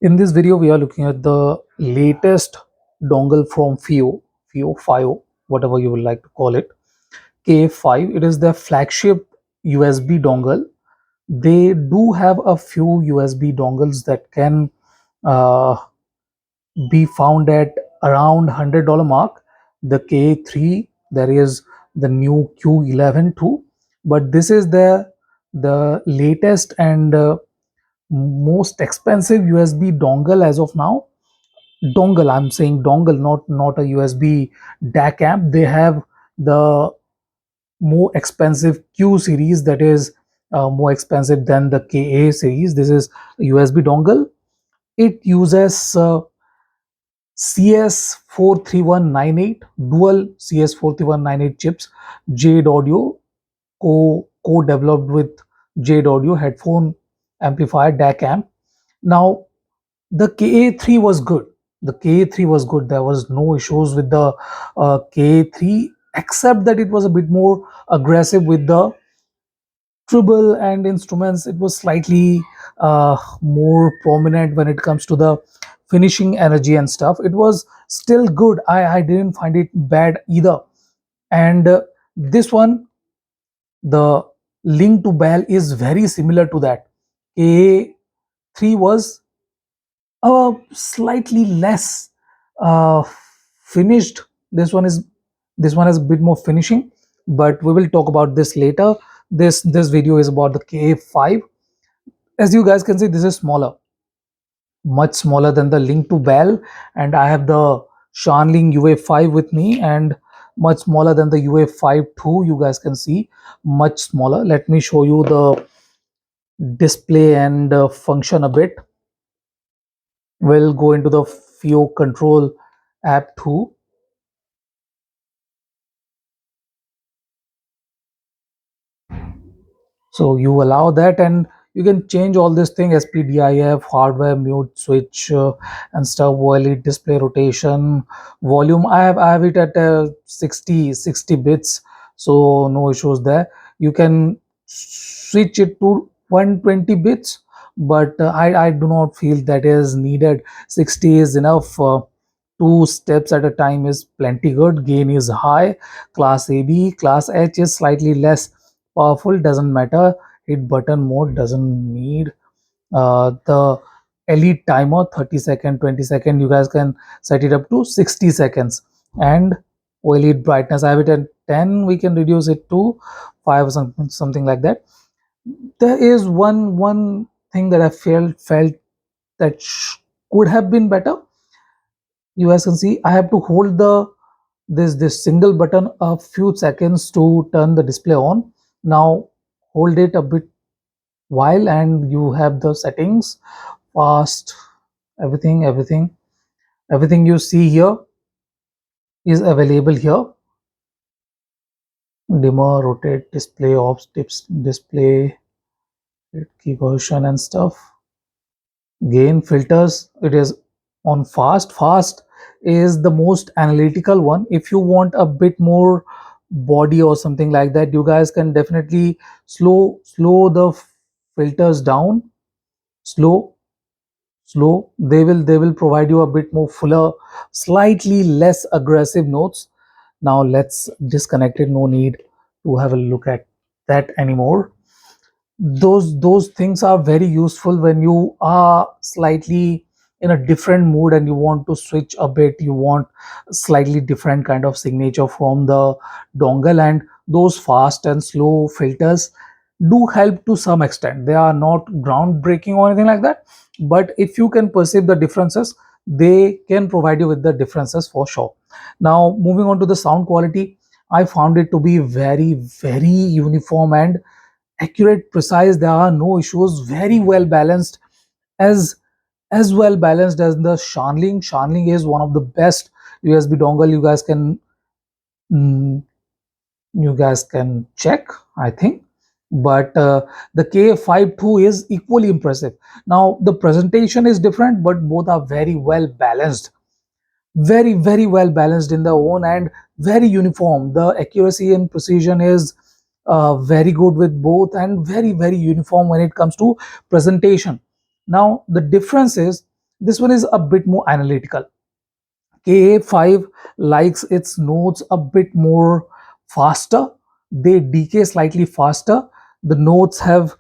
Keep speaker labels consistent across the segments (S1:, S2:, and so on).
S1: In this video, we are looking at the latest dongle from Fiio 5, whatever you would like to call it, KA5. It is their flagship USB dongle. They do have a few USB dongles that can uh, be found at around $100 mark. The KA3, there is the new Q11 too, but this is the latest and most expensive USB dongle as of now. Dongle, I'm saying dongle, not a USB DAC amp. They have the more expensive Q series, that is more expensive than the KA series. This is a USB dongle. It uses CS43198, dual CS43198 chips, Jade Audio, co-developed with Jade Audio headphone amplifier DAC amp. Now the KA3 was good. The KA3 was good. There was no issues with the KA3, except that it was a bit more aggressive with the treble and instruments. It was slightly more prominent when it comes to the finishing energy and stuff. It was still good. I didn't find it bad either. And this one, the Link2bal, is very similar to that. KA3 was slightly less finished. This one has a bit more finishing, but we will talk about this later. This video is about the KA5. As you guys can see, this is smaller, much smaller than the Link2bal, and I have the Shanling UA5 with me, and much smaller than the UA5 too. You guys can see, much smaller. Let me show you the display and function a bit. We'll go into the Fiio Control app too. So you allow that, and you can change all this thing: SPDIF, hardware, mute, switch, and stuff, OLED display rotation, volume. I have it at 60 bits, so no issues there. You can switch it to 120 bits, but I do not feel that is needed. 60 is enough. Two steps at a time is plenty good. Gain is high. Class AB, class H is slightly less powerful, doesn't matter. Hit button mode doesn't need. The elite timer, 30-second, 20-second, you guys can set it up to 60 seconds. And elite brightness, I have it at 10. We can reduce it to 5 or something like that. There is one thing that I felt that could have been better. You guys can see I have to hold this single button a few seconds to turn the display on. Now hold it a bit while, and you have the settings, fast, everything you see here is available here. Dimmer, rotate, display, ops, tips, display, key version and stuff. Gain, filters, it is on fast is the most analytical one. If you want a bit more body or something like that, you guys can definitely slow the filters down. Slow, they will provide you a bit more fuller, slightly less aggressive notes. Now let's disconnect it. No need to have a look at that anymore. Those things are very useful when you are slightly in a different mood and you want to switch a bit. You want slightly different kind of signature from the dongle, and those fast and slow filters do help to some extent. They are not groundbreaking or anything like that, but if you can perceive the differences, they can provide you with the differences for sure. Now moving on to the sound quality, I found it to be very uniform and accurate, precise. There are no issues. Very well balanced, as well balanced as the Shanling is one of the best USB dongle. Mm, you guys can check, I think. But the KA5 too is equally impressive. Now the presentation is different, but both are very well balanced, very well balanced in their own, and very uniform. The accuracy and precision is very good with both, and very uniform when it comes to presentation. Now the difference is This one is a bit more analytical. KA5 likes its notes a bit more faster. They decay slightly faster. The notes have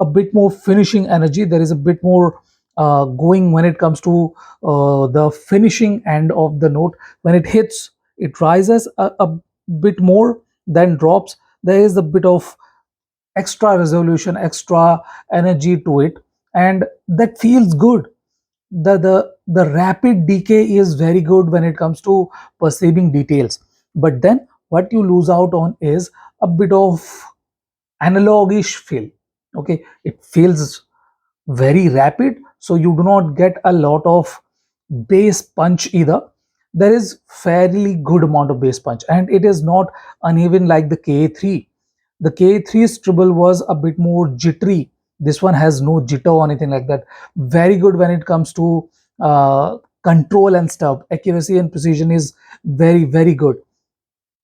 S1: a bit more finishing energy. There is a bit more going when it comes to the finishing end of the note. When it hits, it rises a bit more, then drops. There is a bit of extra resolution, extra energy to it, and that feels good. The rapid decay is very good when it comes to perceiving details, but then what you lose out on is a bit of analogish feel. Okay, it feels very rapid, so you do not get a lot of bass punch either. There is fairly good amount of bass punch, and it is not uneven like the K3. The K3's treble was a bit more jittery. This one has no jitter or anything like that. Very good when it comes to control and stuff. Accuracy and precision is very good,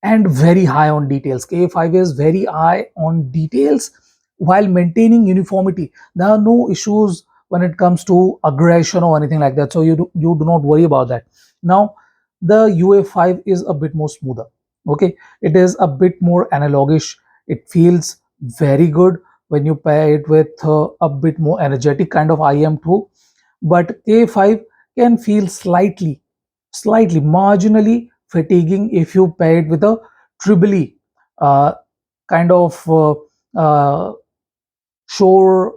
S1: and very high on details. K5 is very high on details while maintaining uniformity. There are no issues when it comes to aggression or anything like that. So you do not worry about that. Now, the UA5 is a bit more smoother. Okay, it is a bit more analogish. It feels very good when you pair it with a bit more energetic kind of IM too. But K5 can feel slightly marginally fatiguing if you pair it with a trebly uh, kind of Shure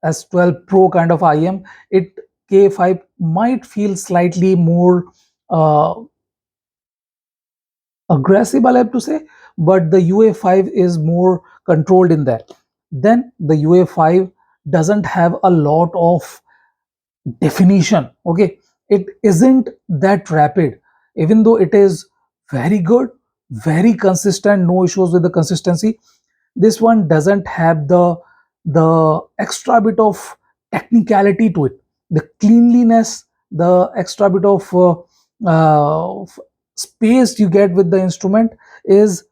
S1: S12 Pro kind of IM. It K5 might feel slightly more uh, aggressive, I have to say, but the UA5 is more controlled in that. Then the UA5 doesn't have a lot of definition. Okay, it isn't that rapid, even though it is very good, very consistent, no issues with the consistency. This one doesn't have the extra bit of technicality to it, the cleanliness, the extra bit of space you get with the instrument is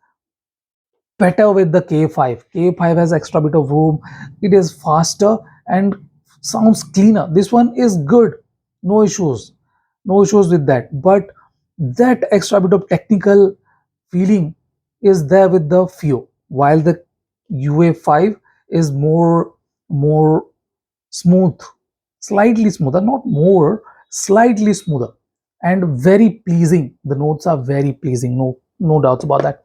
S1: better with the K5. K5 has extra bit of room. It is faster and sounds cleaner. This one is good. No issues. No issues with that. But that extra bit of technical feeling is there with the Fiio, while the UA5 is more smooth, slightly smoother, not more, slightly smoother, and very pleasing. The notes are very pleasing. No doubts about that.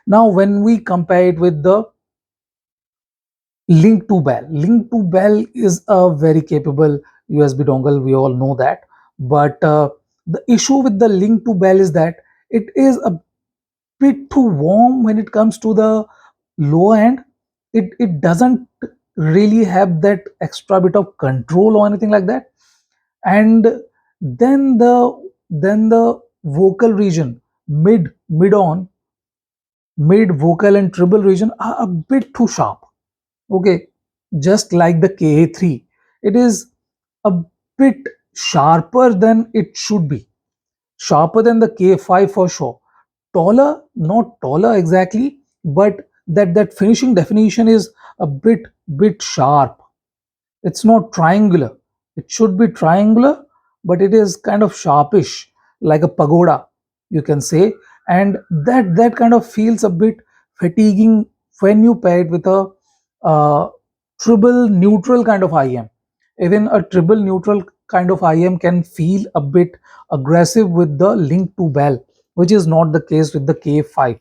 S1: Now, when we compare it with the Link2bal is a very capable USB dongle. We all know that. But the issue with the Link2bal is that it is a bit too warm when it comes to the low end. It doesn't really have that extra bit of control or anything like that. And then the vocal region, mid on mid vocal and treble region are a bit too sharp. Okay, just like the Ka3, it is a bit sharper than it should be, sharper than the K5 for sure. Taller, not taller exactly, but that finishing definition is a bit sharp. It's not triangular. It should be triangular, but it is kind of sharpish, like a pagoda, you can say. And that kind of feels a bit fatiguing when you pair it with a uh, triple neutral kind of IM. Even a triple neutral kind of IM can feel a bit aggressive with the Link2bal, which is not the case with the K5.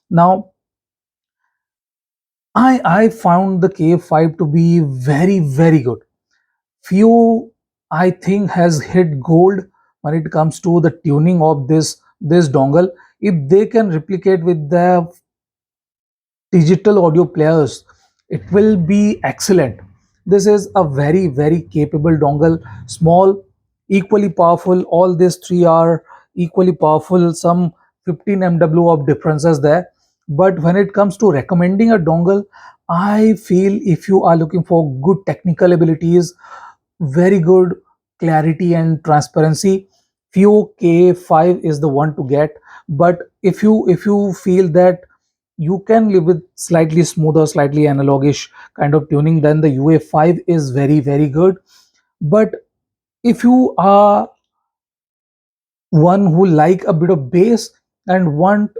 S1: Now, I found the K5 to be very good. Few, I think, has hit gold when it comes to the tuning of this dongle. If they can replicate with the digital audio players, it will be excellent. This is a very capable dongle, small, equally powerful. All these three are equally powerful, some 15 mw of differences there. But when it comes to recommending a dongle, I feel if you are looking for good technical abilities, very good clarity and transparency, Fiio KA5 is the one to get. But if you feel that you can live with slightly smoother, slightly analogish kind of tuning, then the UA5 is very good. But if you are one who like a bit of bass and want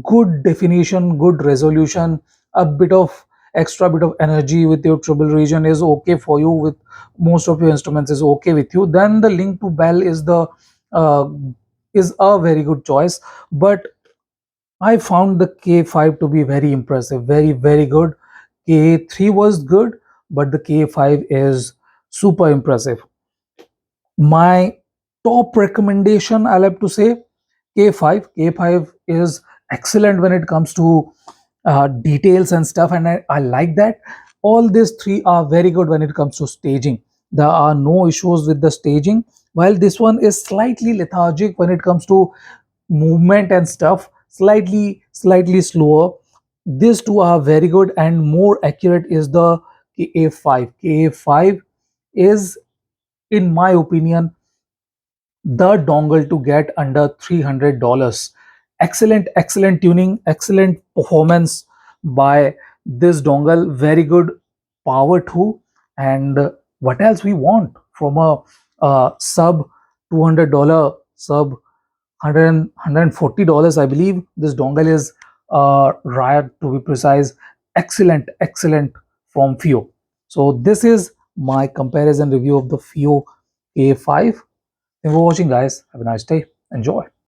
S1: good definition, good resolution, a bit of extra bit of energy with your treble region is okay for you, with most of your instruments is okay with you, then the Link to Bell uh, is a very good choice. But I found the K5 to be very impressive, very good. K3 was good, but the K5 is super impressive. My top recommendation, I'll have to say K5. K5 is excellent when it comes to details and stuff, and I like that. All these three are very good when it comes to staging. There are no issues with the staging, while this one is slightly lethargic when it comes to movement and stuff, slightly slower. These two are very good, and more accurate is the Ka5. Ka5 is, in my opinion, the dongle to get under $300. Excellent tuning, excellent performance by this dongle, very good power too. And what else we want from a sub $200, sub 140 dollars, I believe this dongle is riot, to be precise. Excellent from Fiio. So this is my comparison review of the Fiio A5. Thank you for watching, guys. Have a nice day. Enjoy.